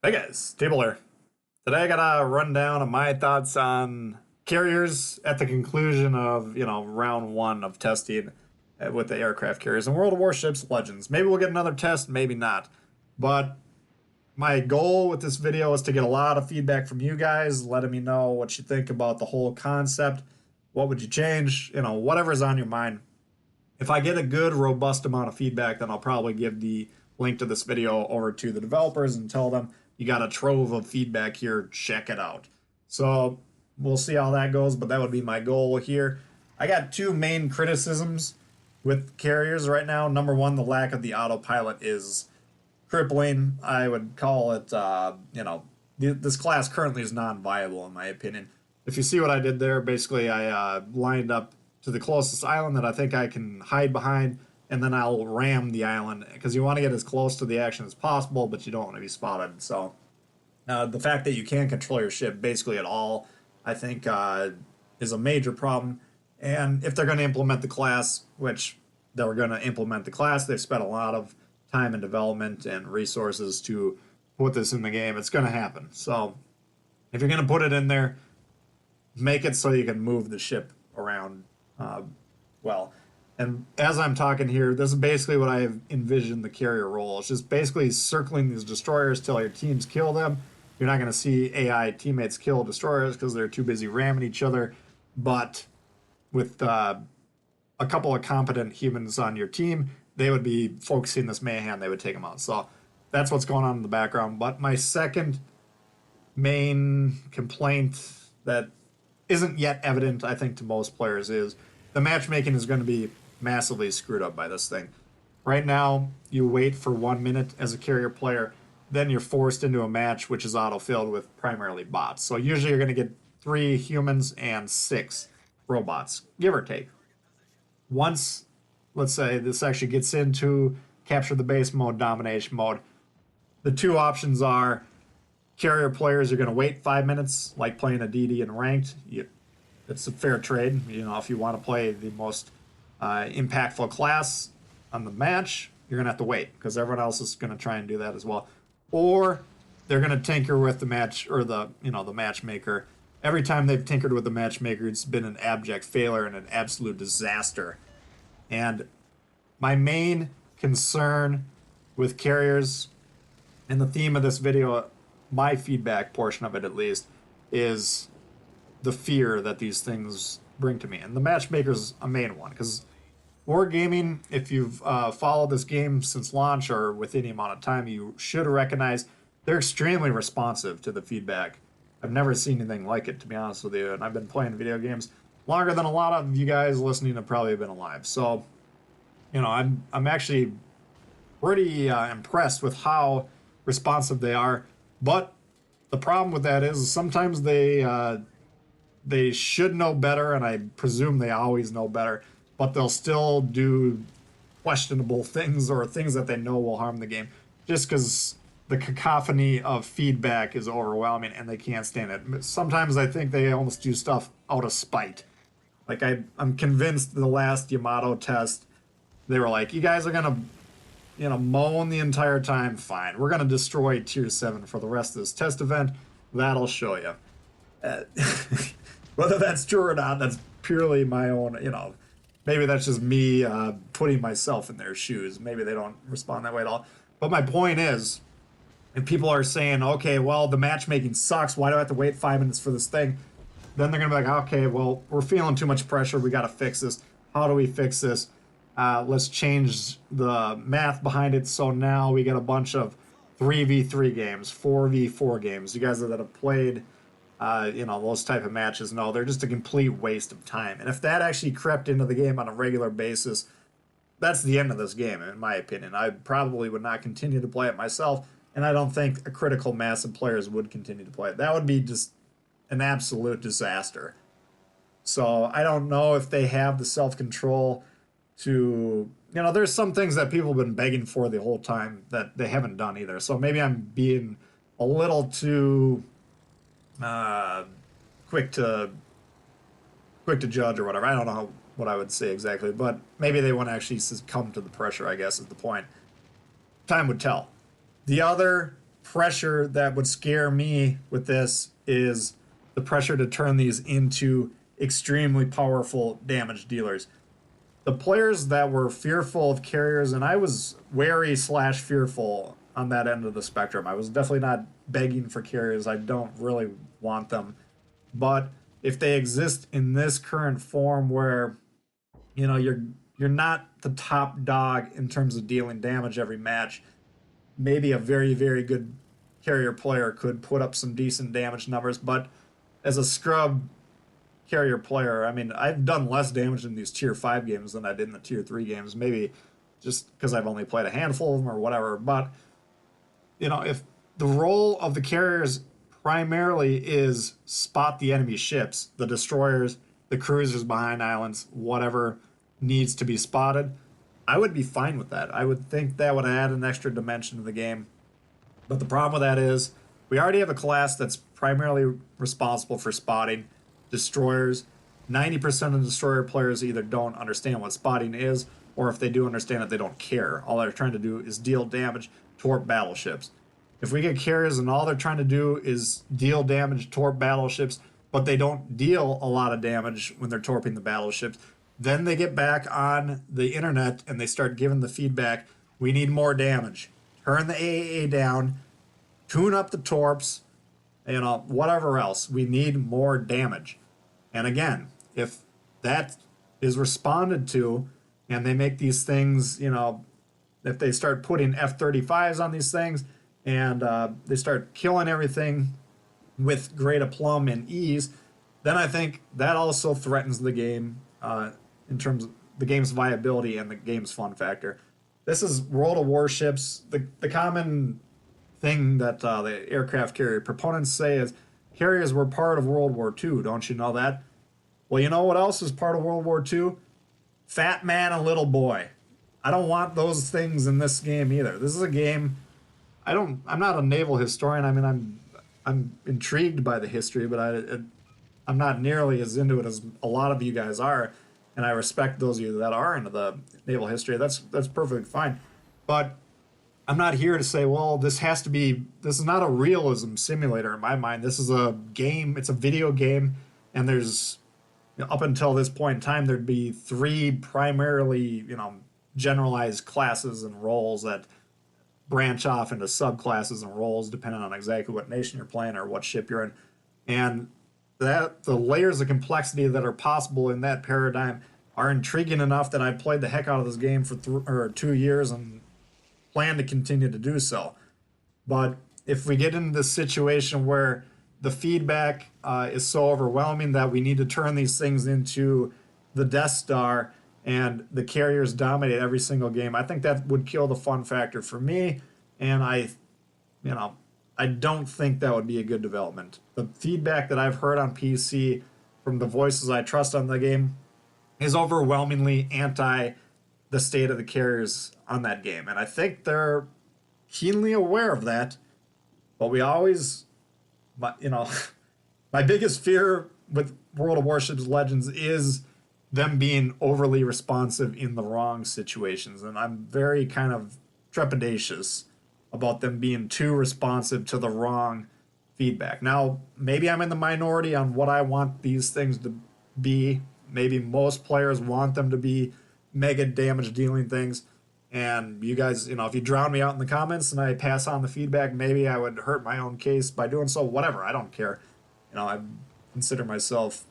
Hey guys, Tbull here. Today I got a rundown of my thoughts on carriers at the conclusion of, round one of testing with the aircraft carriers in World of Warships Legends. Maybe we'll get another test, maybe not. But my goal with this video is to get a lot of feedback from you guys, letting me know what you think about the whole concept. What would you change? Whatever's on your mind. If I get a good, robust amount of feedback, then I'll probably give the link to this video over to the developers and tell them you got a trove of feedback here, check it out. So we'll see how that goes, but that would be my goal here. I got two main criticisms with carriers right now. Number one, the lack of the autopilot is crippling. I would call it, this class currently is non-viable in my opinion. If you see what I did there, basically I lined up to the closest island that I think I can hide behind, and then I'll ram the island because you want to get as close to the action as possible, but you don't want to be spotted. So the fact that you can't control your ship basically at all, I think, is a major problem. And if they're going to implement the class, which they're going to implement the class, they've spent a lot of time and development and resources to put this in the game. It's going to happen. So if you're going to put it in there, make it so you can move the ship around well. And as I'm talking here, this is basically what I envisioned the carrier role. It's just basically circling these destroyers till your teams kill them. You're not going to see AI teammates kill destroyers because they're too busy ramming each other. But with a couple of competent humans on your team, they would be focusing this mayhem. They would take them out. So that's what's going on in the background. But my second main complaint that isn't yet evident, I think, to most players is the matchmaking is going to be massively screwed up by this thing. Right now, you wait for 1 minute as a carrier player, then you're forced into a match which is auto-filled with primarily bots. So usually you're going to get 3 humans and 6 robots, give or take. Once, let's say, this actually gets into capture the base mode, domination mode, the two options are carrier players are going to wait 5 minutes, like playing a DD in ranked. It's a fair trade. If you want to play the most impactful class on the match, you're going to have to wait because everyone else is going to try and do that as well. Or they're going to tinker with the match or the matchmaker. Every time they've tinkered with the matchmaker, it's been an abject failure and an absolute disaster. And my main concern with carriers, and the theme of this video, my feedback portion of it at least, is the fear that these things bring to me. And the matchmaker's a main one, because wargaming, if you've followed this game since launch or with any amount of time, you should recognize they're extremely responsive to the feedback. I've never seen anything like it, to be honest with you, and I've been playing video games longer than a lot of you guys listening have probably been alive. So, I'm actually pretty impressed with how responsive they are. But the problem with that is sometimes they should know better, and I presume they always know better, but they'll still do questionable things or things that they know will harm the game just because the cacophony of feedback is overwhelming and they can't stand it. Sometimes I think they almost do stuff out of spite. Like I'm convinced the last Yamato test, they were like, you guys are going to moan the entire time. Fine. We're going to destroy tier 7 for the rest of this test event. That'll show you. Whether that's true or not, that's purely my own, maybe that's just me putting myself in their shoes. Maybe they don't respond that way at all. But my point is, if people are saying, okay, well, the matchmaking sucks, why do I have to wait 5 minutes for this thing? Then they're going to be like, okay, well, we're feeling too much pressure. We got to fix this. How do we fix this? Let's change the math behind it. So now we get a bunch of 3v3 games, 4v4 games. You guys that have played, those type of matches know they're just a complete waste of time. And if that actually crept into the game on a regular basis, that's the end of this game, in my opinion. I probably would not continue to play it myself, and I don't think a critical mass of players would continue to play it. That would be just an absolute disaster. So I don't know if they have the self-control to, there's some things that people have been begging for the whole time that they haven't done either. So maybe I'm being a little too quick to judge or whatever. I don't know what I would say exactly, but maybe they want to actually succumb to the pressure, I guess, is the point. Time would tell. The other pressure that would scare me with this is the pressure to turn these into extremely powerful damage dealers. The players that were fearful of carriers, and I was wary slash fearful on that end of the spectrum. I was definitely not begging for carriers. I don't really want them. But if they exist in this current form where, you're not the top dog in terms of dealing damage every match, maybe a very, very good carrier player could put up some decent damage numbers. But as a scrub carrier player, I mean, I've done less damage in these tier 5 games than I did in the tier 3 games, maybe just because I've only played a handful of them or whatever. But, if the role of the carriers primarily is spot the enemy ships, the destroyers, the cruisers behind islands, whatever needs to be spotted, I would be fine with that. I would think that would add an extra dimension to the game. But the problem with that is we already have a class that's primarily responsible for spotting destroyers. 90% of destroyer players either don't understand what spotting is, or if they do understand it, they don't care. All they're trying to do is deal damage toward battleships. If we get carriers and all they're trying to do is deal damage toward battleships, but they don't deal a lot of damage when they're torping the battleships, then they get back on the internet and they start giving the feedback, we need more damage. Turn the AAA down, tune up the torps, whatever else. We need more damage. And again, if that is responded to and they make these things, if they start putting F-35s on these things and they start killing everything with great aplomb and ease, then I think that also threatens the game in terms of the game's viability and the game's fun factor. This is World of Warships. The common thing that the aircraft carrier proponents say is carriers were part of World War II. Don't you know that? Well, you know what else is part of World War II? Fat man and little boy. I don't want those things in this game either. This is a game. I'm not a naval historian. I mean, I'm intrigued by the history, but I'm not nearly as into it as a lot of you guys are, and I respect those of you that are into the naval history. That's perfectly fine, but I'm not here to say, well, this is not a realism simulator in my mind. This is a game. It's a video game, and there's, up until this point in time, there'd be 3 primarily, generalized classes and roles that branch off into subclasses and roles depending on exactly what nation you're playing or what ship you're in. And that the layers of complexity that are possible in that paradigm are intriguing enough that I played the heck out of this game for 2 years and plan to continue to do so. But if we get into this situation where the feedback is so overwhelming that we need to turn these things into the Death Star and the carriers dominate every single game, I think that would kill the fun factor for me. And I don't think that would be a good development. The feedback that I've heard on PC from the voices I trust on the game is overwhelmingly anti the state of the carriers on that game. And I think they're keenly aware of that. But we always, my biggest fear with World of Warships Legends is them being overly responsive in the wrong situations. And I'm very kind of trepidatious about them being too responsive to the wrong feedback. Now, maybe I'm in the minority on what I want these things to be. Maybe most players want them to be mega damage dealing things. And you guys, if you drown me out in the comments and I pass on the feedback, maybe I would hurt my own case by doing so. Whatever, I don't care. I consider myself,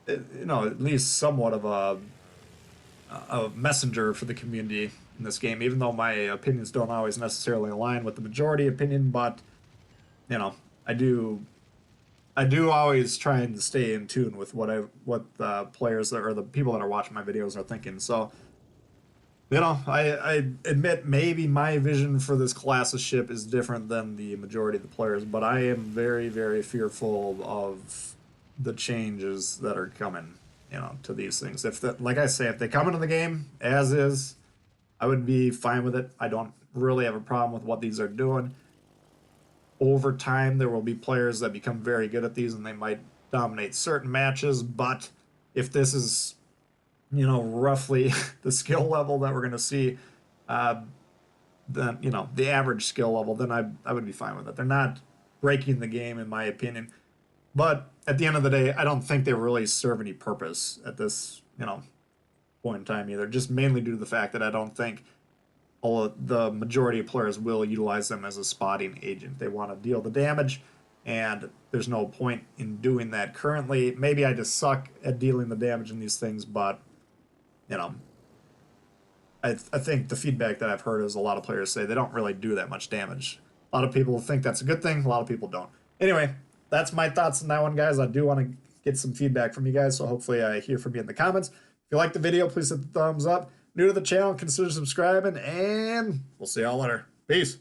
at least somewhat of a messenger for the community in this game, even though my opinions don't always necessarily align with the majority opinion. But I do always try and stay in tune with what the players or the people that are watching my videos are thinking. So I admit maybe my vision for this class of ship is different than the majority of the players, but I am very, very fearful of the changes that are coming, to these things. Like I say, if they come into the game as is, I would be fine with it. I don't really have a problem with what these are doing. Over time, there will be players that become very good at these and they might dominate certain matches, but if this is roughly the skill level that we're going to see, than, you know, the average skill level, then I would be fine with it. They're not breaking the game, in my opinion. But at the end of the day, I don't think they really serve any purpose at this, you know, point in time either. Just mainly due to the fact that I don't think all of the majority of players will utilize them as a spotting agent. They want to deal the damage, and there's no point in doing that currently. Maybe I just suck at dealing the damage in these things, but you know, I think the feedback that I've heard is a lot of players say they don't really do that much damage. A lot of people think that's a good thing. A lot of people don't. Anyway, that's my thoughts on that one, guys. I do want to get some feedback from you guys, so hopefully I hear from you in the comments. If you like the video, please hit the thumbs up. New to the channel, consider subscribing, and we'll see y'all later. Peace.